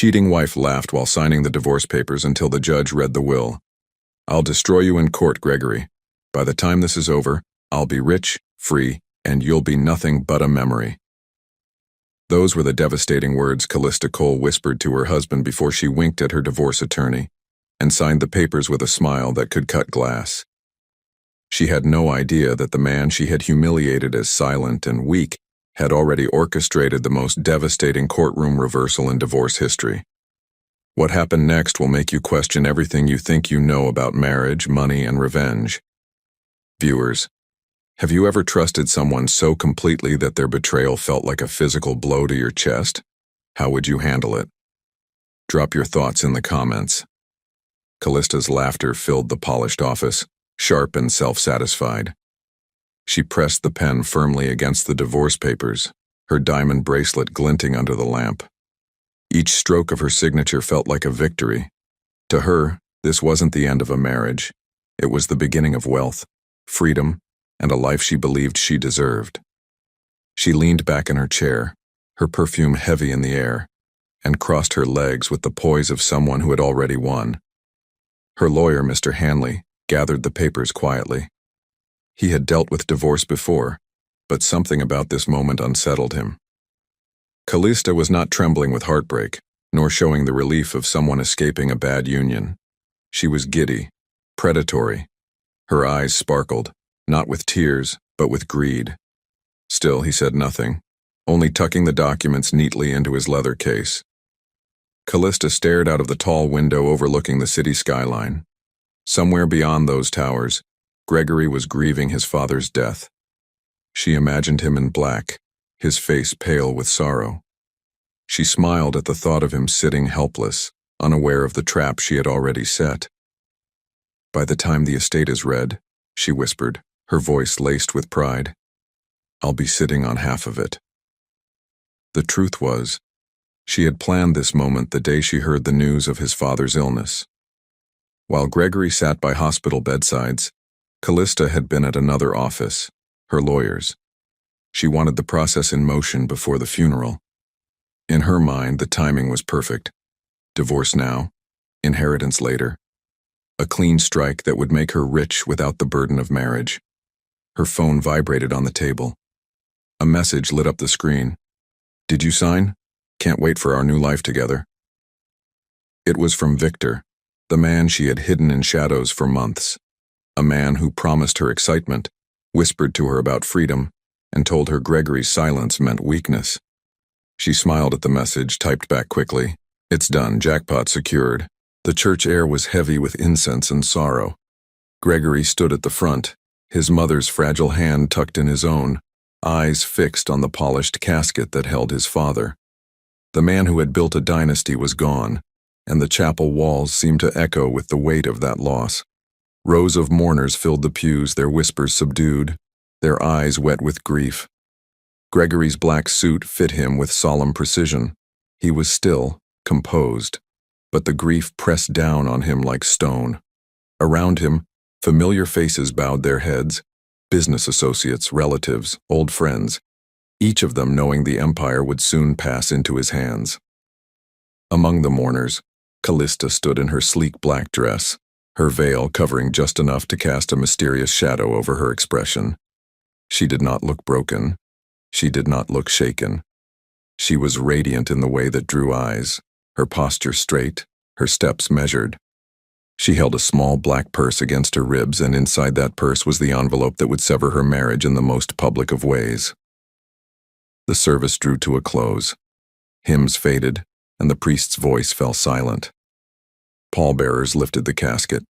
cheating wife laughed while signing the divorce papers until the judge read the will. "I'll destroy you in court, Gregory. By the time this is over, I'll be rich, free, and you'll be nothing but a memory." Those were the devastating words Callista Cole whispered to her husband before she winked at her divorce attorney and signed the papers with a smile that could cut glass. She had no idea that the man she had humiliated as silent and weak had already orchestrated the most devastating courtroom reversal in divorce history. What happened next will make you question everything you think you know about marriage, money, and revenge. Viewers, have you ever trusted someone so completely that their betrayal felt like a physical blow to your chest? How would you handle it? Drop your thoughts in the comments. Callista's laughter filled the polished office, sharp and self-satisfied. She pressed the pen firmly against the divorce papers, her diamond bracelet glinting under the lamp. Each stroke of her signature felt like a victory. To her, this wasn't the end of a marriage. It was the beginning of wealth, freedom, and a life she believed she deserved. She leaned back in her chair, her perfume heavy in the air, and crossed her legs with the poise of someone who had already won. Her lawyer, Mr. Hanley, gathered the papers quietly. He had dealt with divorce before, but something about this moment unsettled him. Callista was not trembling with heartbreak, nor showing the relief of someone escaping a bad union. She was giddy, predatory. Her eyes sparkled, not with tears, but with greed. Still, he said nothing, only tucking the documents neatly into his leather case. Callista stared out of the tall window overlooking the city skyline. Somewhere beyond those towers, Gregory was grieving his father's death. She imagined him in black, his face pale with sorrow. She smiled at the thought of him sitting helpless, unaware of the trap she had already set. "By the time the estate is read," she whispered, her voice laced with pride, "I'll be sitting on half of it." The truth was, she had planned this moment the day she heard the news of his father's illness. While Gregory sat by hospital bedsides, Callista had been at another office, her lawyer's. She wanted the process in motion before the funeral. In her mind, the timing was perfect. Divorce now, inheritance later. A clean strike that would make her rich without the burden of marriage. Her phone vibrated on the table. A message lit up the screen. "Did you sign? Can't wait for our new life together." It was from Victor, the man she had hidden in shadows for months. A man who promised her excitement, whispered to her about freedom, and told her Gregory's silence meant weakness. She smiled at the message, typed back quickly, "It's done, jackpot secured." The church air was heavy with incense and sorrow. Gregory stood at the front, his mother's fragile hand tucked in his own, eyes fixed on the polished casket that held his father. The man who had built a dynasty was gone, and the chapel walls seemed to echo with the weight of that loss. Rows of mourners filled the pews, their whispers subdued, their eyes wet with grief. Gregory's black suit fit him with solemn precision. He was still, composed, but the grief pressed down on him like stone. Around him, familiar faces bowed their heads, business associates, relatives, old friends, each of them knowing the empire would soon pass into his hands. Among the mourners, Callista stood in her sleek black dress, her veil covering just enough to cast a mysterious shadow over her expression. She did not look broken. She did not look shaken. She was radiant in the way that drew eyes, her posture straight, her steps measured. She held a small black purse against her ribs, and inside that purse was the envelope that would sever her marriage in the most public of ways. The service drew to a close. Hymns faded, and the priest's voice fell silent. Pallbearers lifted the casket,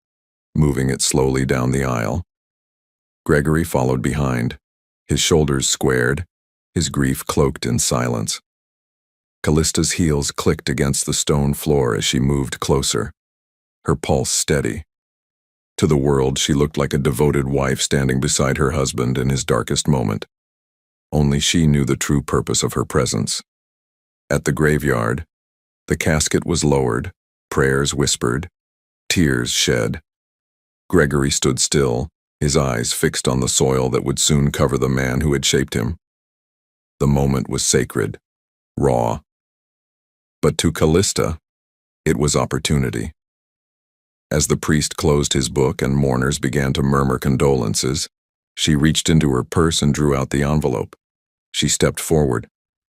moving it slowly down the aisle. Gregory followed behind, his shoulders squared, his grief cloaked in silence. Callista's heels clicked against the stone floor as she moved closer, her pulse steady. To the world, she looked like a devoted wife standing beside her husband in his darkest moment. Only she knew the true purpose of her presence. At the graveyard, the casket was lowered, prayers whispered, tears shed. Gregory stood still, his eyes fixed on the soil that would soon cover the man who had shaped him. The moment was sacred, raw. But to Callista, it was opportunity. As the priest closed his book and mourners began to murmur condolences, she reached into her purse and drew out the envelope. She stepped forward.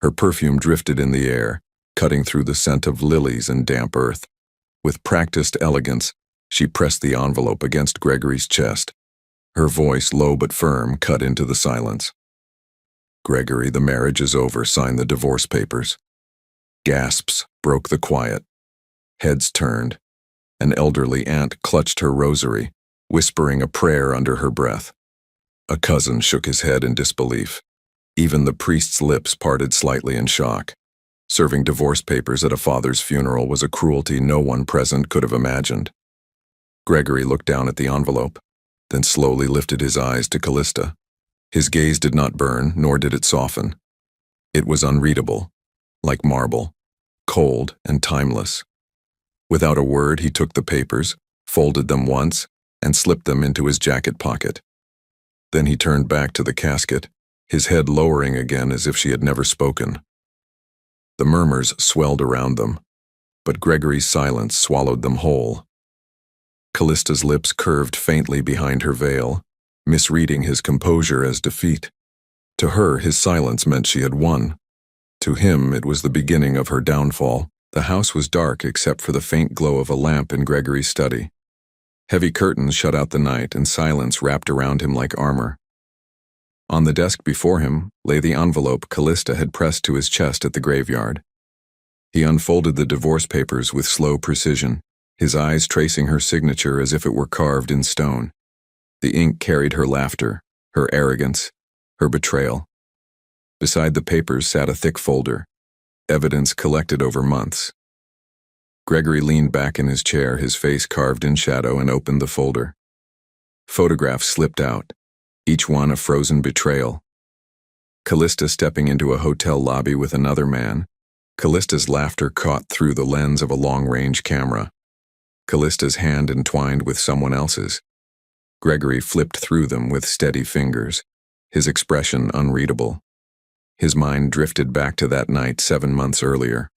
Her perfume drifted in the air, cutting through the scent of lilies and damp earth. With practiced elegance, she pressed the envelope against Gregory's chest. Her voice, low but firm, cut into the silence. "Gregory, the marriage is over. Sign the divorce papers." Gasps broke the quiet. Heads turned. An elderly aunt clutched her rosary, whispering a prayer under her breath. A cousin shook his head in disbelief. Even the priest's lips parted slightly in shock. Serving divorce papers at a father's funeral was a cruelty no one present could have imagined. Gregory looked down at the envelope, then slowly lifted his eyes to Callista. His gaze did not burn, nor did it soften. It was unreadable, like marble, cold and timeless. Without a word, he took the papers, folded them once, and slipped them into his jacket pocket. Then he turned back to the casket, his head lowering again as if she had never spoken. The murmurs swelled around them, but Gregory's silence swallowed them whole. Callista's lips curved faintly behind her veil, misreading his composure as defeat. To her, his silence meant she had won. To him, it was the beginning of her downfall. The house was dark except for the faint glow of a lamp in Gregory's study. Heavy curtains shut out the night, and silence wrapped around him like armor. On the desk before him lay the envelope Callista had pressed to his chest at the graveyard. He unfolded the divorce papers with slow precision, his eyes tracing her signature as if it were carved in stone. The ink carried her laughter, her arrogance, her betrayal. Beside the papers sat a thick folder, evidence collected over months. Gregory leaned back in his chair, his face carved in shadow, and opened the folder. Photographs slipped out, each one a frozen betrayal. Callista stepping into a hotel lobby with another man. Callista's laughter caught through the lens of a long-range camera. Callista's hand entwined with someone else's. Gregory flipped through them with steady fingers, his expression unreadable. His mind drifted back to that night 7 months earlier.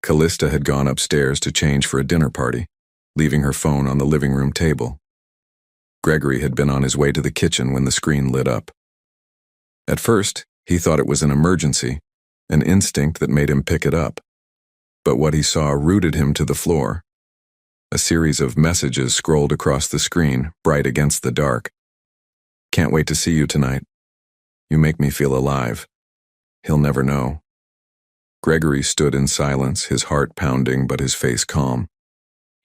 Callista had gone upstairs to change for a dinner party, leaving her phone on the living room table. Gregory had been on his way to the kitchen when the screen lit up. At first, he thought it was an emergency, an instinct that made him pick it up. But what he saw rooted him to the floor. A series of messages scrolled across the screen, bright against the dark. "Can't wait to see you tonight. You make me feel alive. He'll never know." Gregory stood in silence, his heart pounding but his face calm.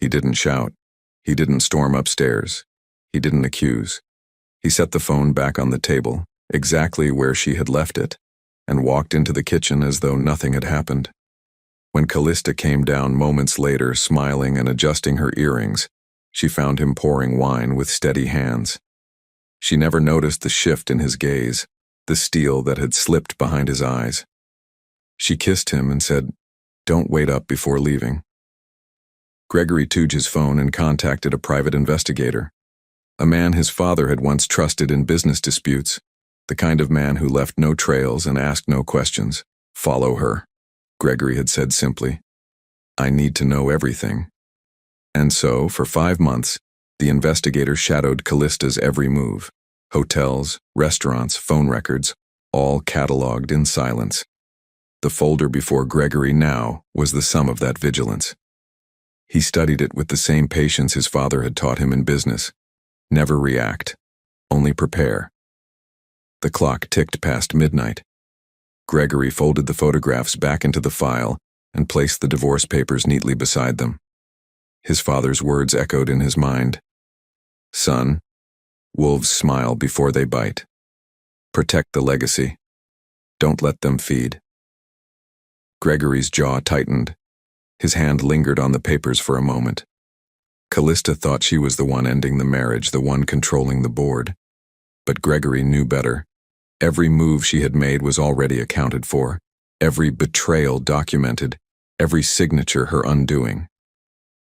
He didn't shout. He didn't storm upstairs. He didn't accuse. He set the phone back on the table, exactly where she had left it, and walked into the kitchen as though nothing had happened. When Callista came down moments later, smiling and adjusting her earrings, she found him pouring wine with steady hands. She never noticed the shift in his gaze, the steel that had slipped behind his eyes. She kissed him and said, "Don't wait up before leaving." Gregory took his phone and contacted a private investigator, a man his father had once trusted in business disputes, the kind of man who left no trails and asked no questions. "Follow her," Gregory had said simply. "I need to know everything." And so, for 5 months, the investigator shadowed Callista's every move. Hotels, restaurants, phone records, all catalogued in silence. The folder before Gregory now was the sum of that vigilance. He studied it with the same patience his father had taught him in business. Never react, only prepare. The clock ticked past midnight. Gregory folded the photographs back into the file and placed the divorce papers neatly beside them. His father's words echoed in his mind. "Son, wolves smile before they bite. Protect the legacy. Don't let them feed." Gregory's jaw tightened. His hand lingered on the papers for a moment. Callista thought she was the one ending the marriage, the one controlling the board. But Gregory knew better. Every move she had made was already accounted for, every betrayal documented, every signature her undoing.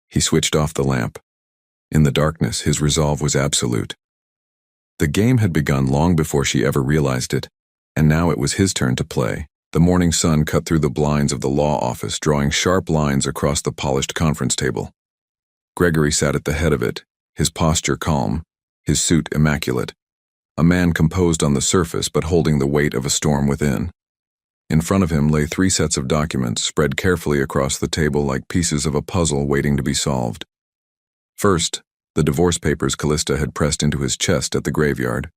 He switched off the lamp. In the darkness, his resolve was absolute. The game had begun long before she ever realized it, and now it was his turn to play. The morning sun cut through the blinds of the law office, drawing sharp lines across the polished conference table. Gregory sat at the head of it, his posture calm, his suit immaculate, a man composed on the surface but holding the weight of a storm within. In front of him lay 3 sets of documents spread carefully across the table like pieces of a puzzle waiting to be solved. First, the divorce papers Callista had pressed into his chest at the graveyard.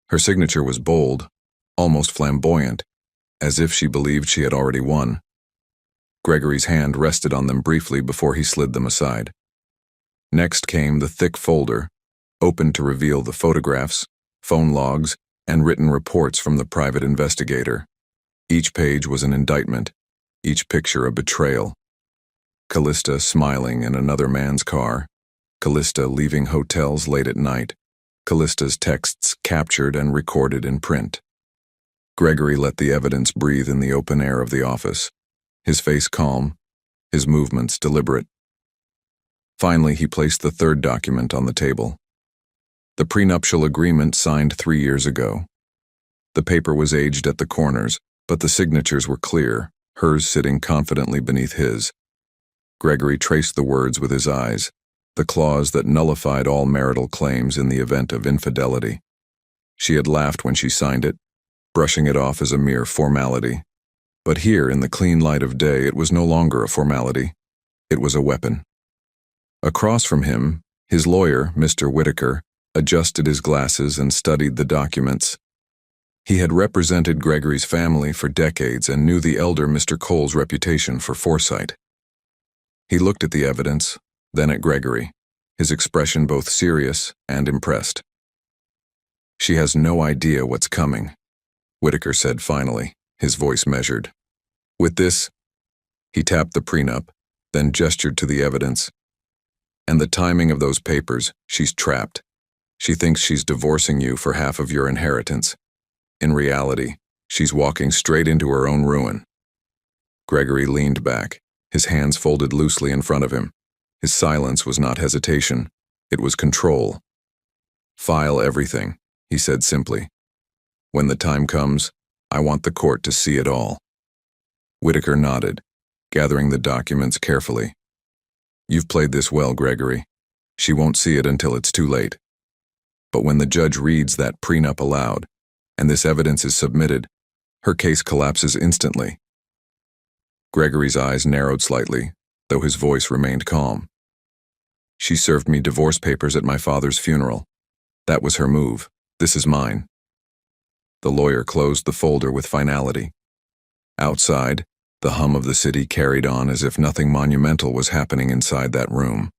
Her signature was bold, almost flamboyant, as if she believed she had already won. Gregory's hand rested on them briefly before he slid them aside. Next came the thick folder, opened to reveal the photographs, phone logs, and written reports from the private investigator. Each page was an indictment, each picture a betrayal. Callista smiling in another man's car, Callista leaving hotels late at night, Callista's texts captured and recorded in print. Gregory let the evidence breathe in the open air of the office, his face calm, his movements deliberate. Finally, he placed the 3rd document on the table. The prenuptial agreement signed 3 years ago. The paper was aged at the corners, but the signatures were clear, hers sitting confidently beneath his. Gregory traced the words with his eyes, the clause that nullified all marital claims in the event of infidelity. She had laughed when she signed it, brushing it off as a mere formality. But here, in the clean light of day, it was no longer a formality. It was a weapon. Across from him, his lawyer, Mr. Whitaker, adjusted his glasses and studied the documents. He had represented Gregory's family for decades and knew the elder Mr. Cole's reputation for foresight. He looked at the evidence, then at Gregory, his expression both serious and impressed. "She has no idea what's coming," Whitaker said finally, his voice measured. "With this," he tapped the prenup, then gestured to the evidence. "And the timing of those papers, she's trapped. She thinks she's divorcing you for half of your inheritance. In reality, she's walking straight into her own ruin." Gregory leaned back, his hands folded loosely in front of him. His silence was not hesitation, it was control. "File everything," he said simply. "When the time comes, I want the court to see it all." Whitaker nodded, gathering the documents carefully. "You've played this well, Gregory. She won't see it until it's too late. But when the judge reads that prenup aloud, and this evidence is submitted, her case collapses instantly." Gregory's eyes narrowed slightly, though his voice remained calm. "She served me divorce papers at my father's funeral. That was her move. This is mine." The lawyer closed the folder with finality. Outside, the hum of the city carried on as if nothing monumental was happening inside that room.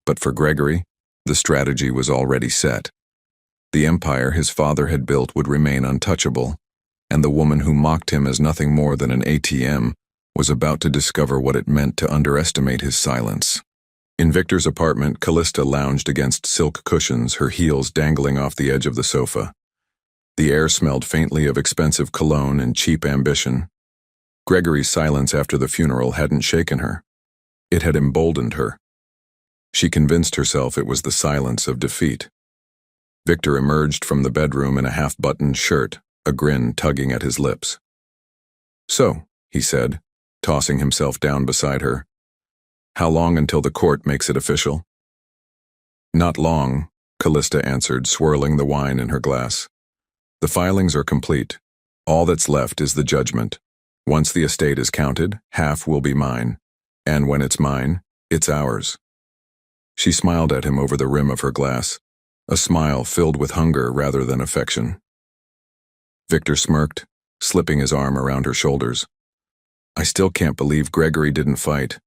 But for Gregory, the strategy was already set. The empire his father had built would remain untouchable, and the woman who mocked him as nothing more than an ATM was about to discover what it meant to underestimate his silence. In Victor's apartment, Callista lounged against silk cushions, her heels dangling off the edge of the sofa. The air smelled faintly of expensive cologne and cheap ambition. Gregory's silence after the funeral hadn't shaken her. It had emboldened her. She convinced herself it was the silence of defeat. Victor emerged from the bedroom in a half-buttoned shirt, a grin tugging at his lips. "So," he said, tossing himself down beside her, "how long until the court makes it official?" "Not long," Callista answered, swirling the wine in her glass. "The filings are complete. All that's left is the judgment. Once the estate is counted, half will be mine. And when it's mine, it's ours." She smiled at him over the rim of her glass, a smile filled with hunger rather than affection. Victor smirked, slipping his arm around her shoulders. "I still can't believe Gregory didn't fight.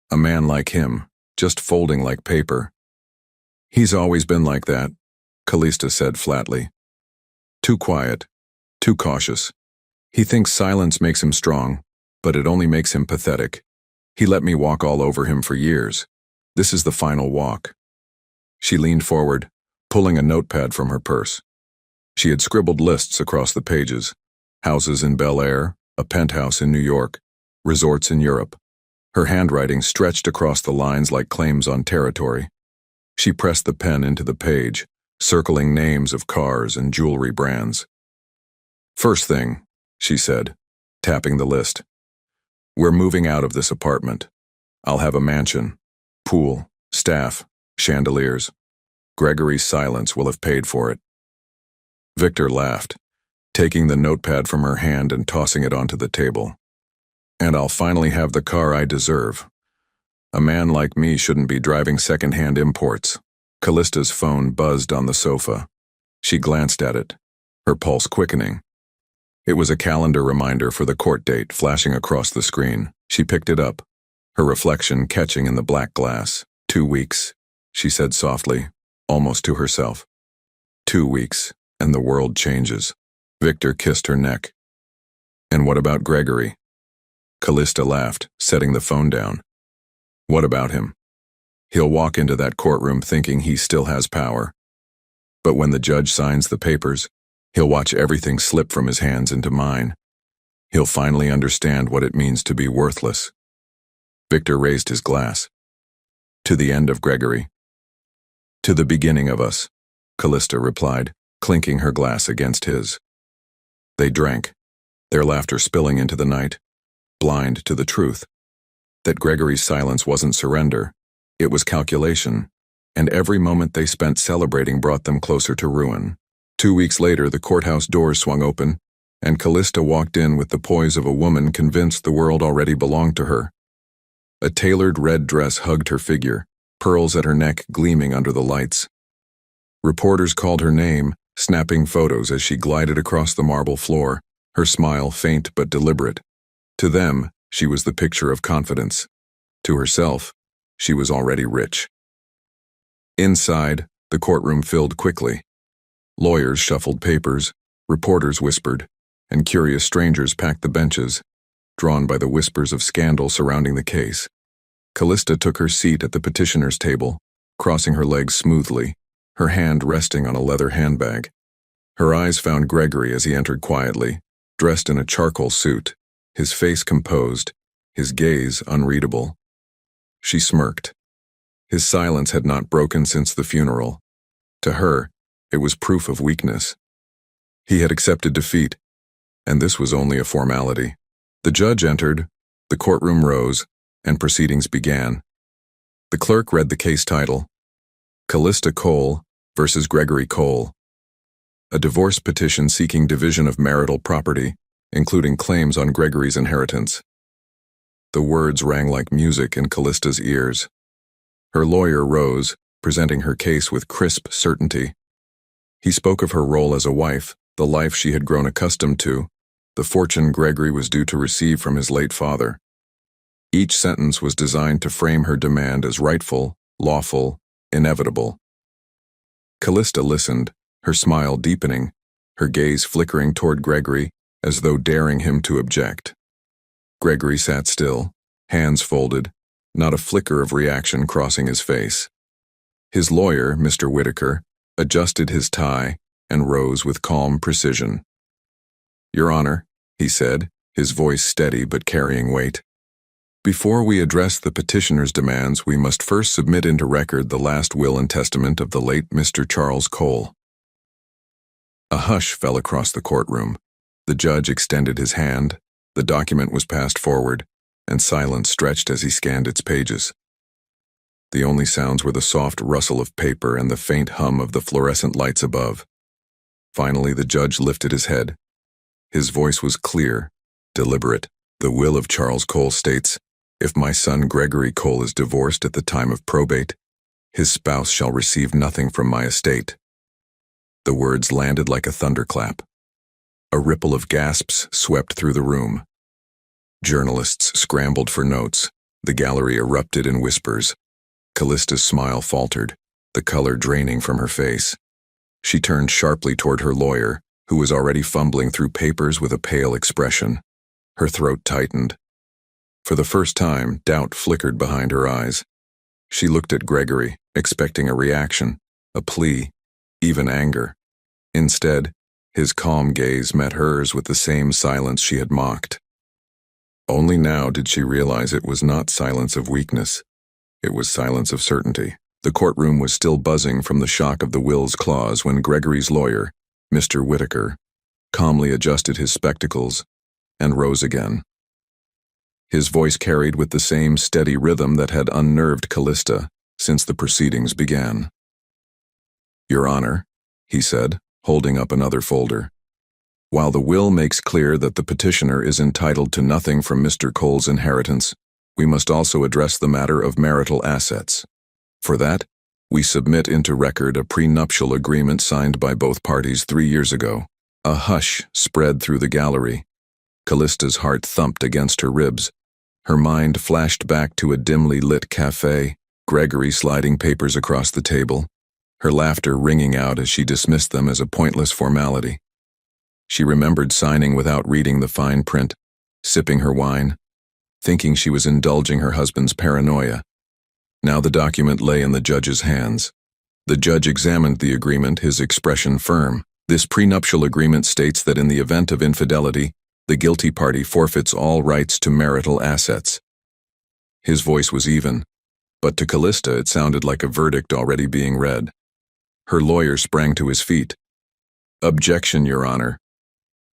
A man like him, just folding like paper." "He's always been like that," Callista said flatly. "Too quiet, too cautious. He thinks silence makes him strong, but it only makes him pathetic. He let me walk all over him for years. This is the final walk." She leaned forward, pulling a notepad from her purse. She had scribbled lists across the pages: houses in Bel Air, a penthouse in New York, resorts in Europe. Her handwriting stretched across the lines like claims on territory. She pressed the pen into the page, circling names of cars and jewelry brands. "First thing," she said, tapping the list. We're moving out of this apartment. I'll have a mansion, pool, staff, chandeliers. Gregory's silence will have paid for it. Victor laughed, taking the notepad from her hand and tossing it onto the table. And I'll finally have the car I deserve. A man like me shouldn't be driving second-hand imports. Callista's phone buzzed on the sofa. She glanced at it, her pulse quickening. It was a calendar reminder for the court date flashing across the screen. She picked it up, her reflection catching in the black glass. 2 weeks, she said softly, almost to herself. 2 weeks, and the world changes. Victor kissed her neck. And what about Gregory? Callista laughed, setting the phone down. What about him? He'll walk into that courtroom thinking he still has power. But when the judge signs the papers, he'll watch everything slip from his hands into mine. He'll finally understand what it means to be worthless. Victor raised his glass. To the end of Gregory. To the beginning of us, Callista replied, clinking her glass against his. They drank, their laughter spilling into the night, blind to the truth. That Gregory's silence wasn't surrender, it was calculation, and every moment they spent celebrating brought them closer to ruin. 2 weeks later, the courthouse doors swung open, and Callista walked in with the poise of a woman convinced the world already belonged to her. A tailored red dress hugged her figure, pearls at her neck gleaming under the lights. Reporters called her name, snapping photos as she glided across the marble floor, her smile faint but deliberate. To them, she was the picture of confidence. To herself, she was already rich. Inside, the courtroom filled quickly. Lawyers shuffled papers, reporters whispered, and curious strangers packed the benches, drawn by the whispers of scandal surrounding the case. Callista took her seat at the petitioner's table, crossing her legs smoothly, her hand resting on a leather handbag. Her eyes found Gregory as he entered quietly, dressed in a charcoal suit, his face composed, his gaze unreadable. She smirked. His silence had not broken since the funeral. To her, it was proof of weakness. He had accepted defeat, and this was only a formality. The judge entered, the courtroom rose, and proceedings began. The clerk read the case title, Callista Cole versus Gregory Cole. A divorce petition seeking division of marital property, including claims on Gregory's inheritance. The words rang like music in Callista's ears. Her lawyer rose, presenting her case with crisp certainty. He spoke of her role as a wife, the life she had grown accustomed to, the fortune Gregory was due to receive from his late father. Each sentence was designed to frame her demand as rightful, lawful, inevitable. Callista listened, her smile deepening, her gaze flickering toward Gregory as though daring him to object. Gregory sat still, hands folded, not a flicker of reaction crossing his face. His lawyer, Mr. Whitaker, adjusted his tie and rose with calm precision. Your Honor, he said, his voice steady but carrying weight. Before we address the petitioner's demands, we must first submit into record the last will and testament of the late Mr. Charles Cole. A hush fell across the courtroom. The judge extended his hand, the document was passed forward, and silence stretched as he scanned its pages. The only sounds were the soft rustle of paper and the faint hum of the fluorescent lights above. Finally, the judge lifted his head. His voice was clear, deliberate. The will of Charles Cole states, if my son Gregory Cole is divorced at the time of probate, his spouse shall receive nothing from my estate. The words landed like a thunderclap. A ripple of gasps swept through the room. Journalists scrambled for notes. The gallery erupted in whispers. Callista's smile faltered, the color draining from her face. She turned sharply toward her lawyer, who was already fumbling through papers with a pale expression. Her throat tightened. For the first time, doubt flickered behind her eyes. She looked at Gregory, expecting a reaction, a plea, even anger. Instead, his calm gaze met hers with the same silence she had mocked. Only now did she realize it was not silence of weakness. It was silence of certainty. The courtroom was still buzzing from the shock of the will's clause when Gregory's lawyer, Mr. Whitaker, calmly adjusted his spectacles and rose again. His voice carried with the same steady rhythm that had unnerved Callista since the proceedings began. "Your Honor," he said, holding up another folder. "While the will makes clear that the petitioner is entitled to nothing from Mr. Cole's inheritance, we must also address the matter of marital assets. For that, we submit into record a prenuptial agreement signed by both parties 3 years ago." A hush spread through the gallery. Callista's heart thumped against her ribs. Her mind flashed back to a dimly lit cafe, Gregory sliding papers across the table, her laughter ringing out as she dismissed them as a pointless formality. She remembered signing without reading the fine print, sipping her wine, thinking she was indulging her husband's paranoia. Now the document lay in the judge's hands. The judge examined the agreement, his expression firm. "This prenuptial agreement states that in the event of infidelity, the guilty party forfeits all rights to marital assets." His voice was even, but to Callista it sounded like a verdict already being read. Her lawyer sprang to his feet. "Objection, Your Honor."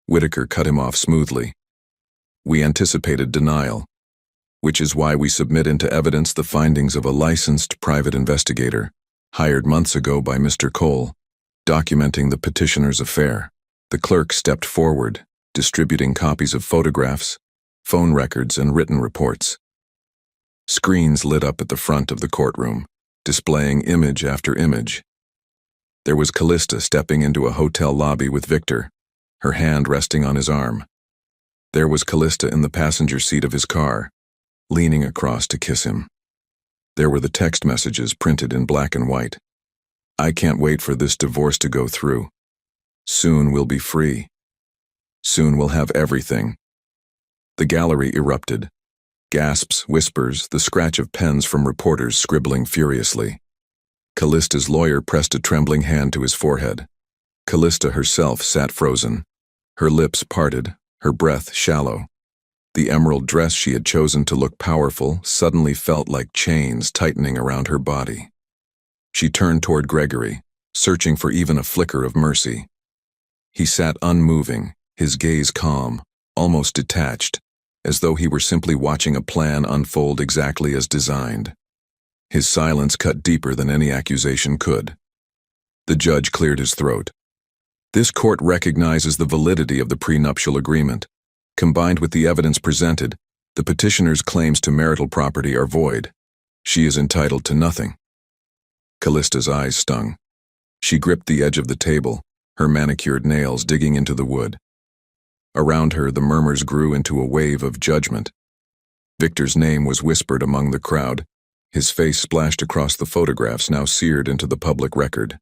Whitaker cut him off smoothly. "We anticipated denial, which is why we submit into evidence the findings of a licensed private investigator, hired months ago by Mr. Cole, documenting the petitioner's affair." The clerk stepped forward, distributing copies of photographs, phone records, and written reports. Screens lit up at the front of the courtroom, displaying image after image. There was Callista stepping into a hotel lobby with Victor, her hand resting on his arm. There was Callista in the passenger seat of his car, leaning across to kiss him. There were the text messages printed in black and white. "I can't wait for this divorce to go through. Soon we'll be free. Soon we'll have everything." The gallery erupted. Gasps, whispers, the scratch of pens from reporters scribbling furiously. Callista's lawyer pressed a trembling hand to his forehead. Callista herself sat frozen, her lips parted, her breath shallow. The emerald dress she had chosen to look powerful suddenly felt like chains tightening around her body. She turned toward Gregory, searching for even a flicker of mercy. He sat unmoving, his gaze calm, almost detached, as though he were simply watching a plan unfold exactly as designed. His silence cut deeper than any accusation could. The judge cleared his throat. "This court recognizes the validity of the prenuptial agreement. Combined with the evidence presented, the petitioner's claims to marital property are void. She is entitled to nothing." Callista's eyes stung. She gripped the edge of the table, her manicured nails digging into the wood. Around her, the murmurs grew into a wave of judgment. Victor's name was whispered among the crowd, his face splashed across the photographs now seared into the public record.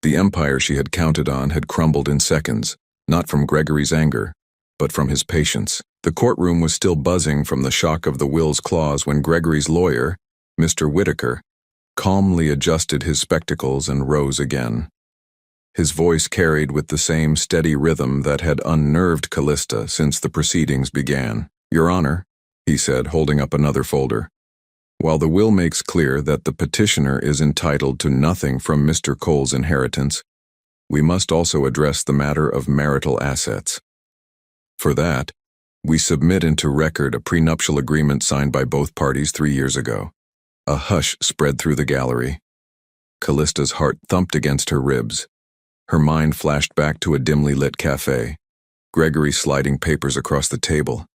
The empire she had counted on had crumbled in seconds, not from Gregory's anger, but from his patience. The courtroom was still buzzing from the shock of the will's clause when Gregory's lawyer, Mr. Whitaker, calmly adjusted his spectacles and rose again. His voice carried with the same steady rhythm that had unnerved Callista since the proceedings began. "Your Honor," he said, holding up another folder, "while the will makes clear that the petitioner is entitled to nothing from Mr. Cole's inheritance, we must also address the matter of marital assets. For that, we submit into record a prenuptial agreement signed by both parties 3 years ago." A hush spread through the gallery. Callista's heart thumped against her ribs. Her mind flashed back to a dimly lit cafe, Gregory sliding papers across the table,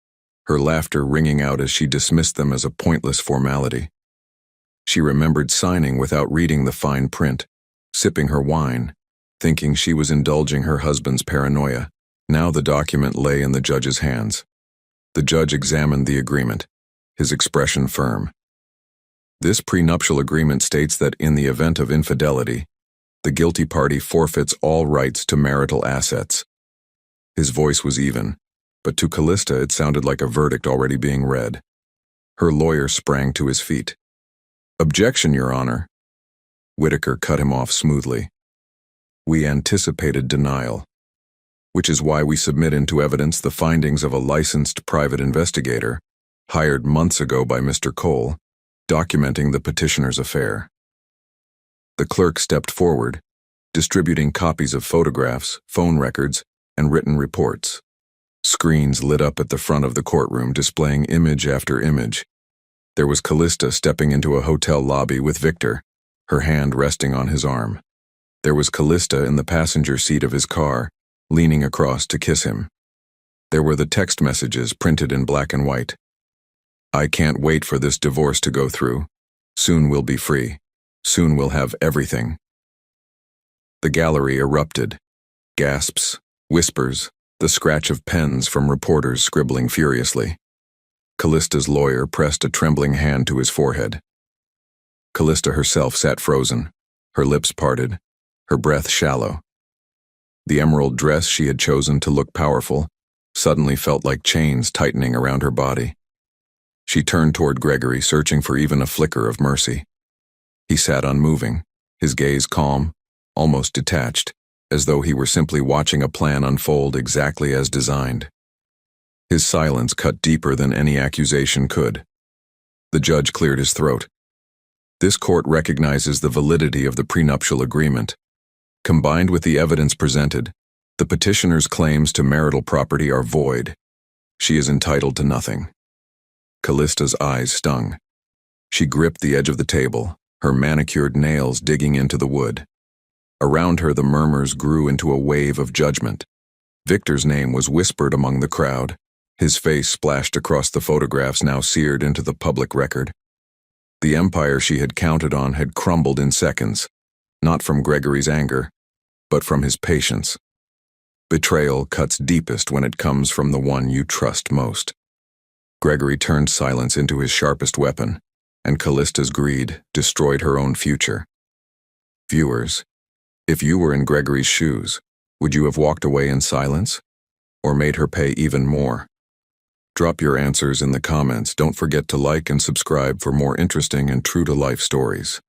her laughter ringing out as she dismissed them as a pointless formality. She remembered signing without reading the fine print, sipping her wine, thinking she was indulging her husband's paranoia. Now the document lay in the judge's hands. The judge examined the agreement, his expression firm. "This prenuptial agreement states that in the event of infidelity, the guilty party forfeits all rights to marital assets." His voice was even, but to Callista it sounded like a verdict already being read. Her lawyer sprang to his feet. "Objection, Your Honor." Whitaker cut him off smoothly. "We anticipated denial, which is why we submit into evidence the findings of a licensed private investigator, hired months ago by Mr. Cole, documenting the petitioner's affair." The clerk stepped forward, distributing copies of photographs, phone records, and written reports. Screens lit up at the front of the courtroom, displaying image after image. There was Callista stepping into a hotel lobby with Victor, her hand resting on his arm. There was Callista in the passenger seat of his car, leaning across to kiss him. There were the text messages printed in black and white. "I can't wait for this divorce to go through. Soon we'll be free. Soon we'll have everything." The gallery erupted. Gasps, whispers, the scratch of pens from reporters scribbling furiously. Callista's lawyer pressed a trembling hand to his forehead. Callista herself sat frozen, her lips parted, her breath shallow. The emerald dress she had chosen to look powerful suddenly felt like chains tightening around her body. She turned toward Gregory, searching for even a flicker of mercy. He sat unmoving, his gaze calm, almost detached, as though he were simply watching a plan unfold exactly as designed. His silence cut deeper than any accusation could. The judge cleared his throat. "This court recognizes the validity of the prenuptial agreement. Combined with the evidence presented, the petitioner's claims to marital property are void. She is entitled to nothing." Callista's eyes stung. She gripped the edge of the table, her manicured nails digging into the wood. Around her, the murmurs grew into a wave of judgment. Victor's name was whispered among the crowd, his face splashed across the photographs now seared into the public record. The empire she had counted on had crumbled in seconds, not from Gregory's anger, but from his patience. Betrayal cuts deepest when it comes from the one you trust most. Gregory turned silence into his sharpest weapon, and Callista's greed destroyed her own future. Viewers, if you were in Gregory's shoes, would you have walked away in silence, or made her pay even more? Drop your answers in the comments. Don't forget to like and subscribe for more interesting and true-to-life stories.